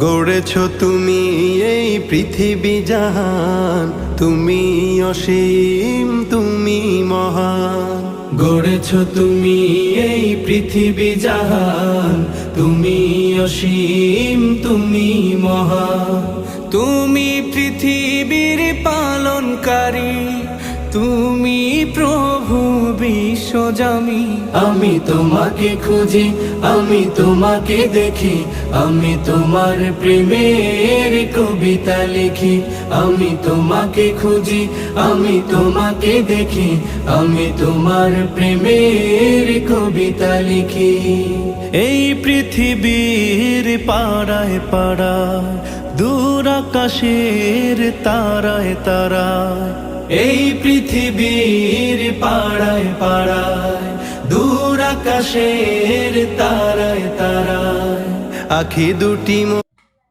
গড়েছ তুমি এই পৃথিবী জাহান, তুমি অসীম তুমি মহান। গড়েছ তুমি এই পৃথিবী জাহান, তুমি অসীম তুমি মহান। তুমি পৃথিবীর পালনকারী, তুমি প্রভু বিশ্বজামি। আমি তোমাকে খুঁজি, আমি তোমাকে দেখি, আমি তোমার প্রেমের কবিতা লিখি। আমি তোমাকে খুঁজি, আমি তোমাকে দেখি, আমি তোমার প্রেমের কবিতা লিখি। এই পৃথিবীর পাড়ায় পাড়ায়, দূর আকাশের তারায় তারায়, এই পৃথিবীর পাড়ায় পাড়ায়, দূর আকাশের তারায় তারায়, আখি দুটি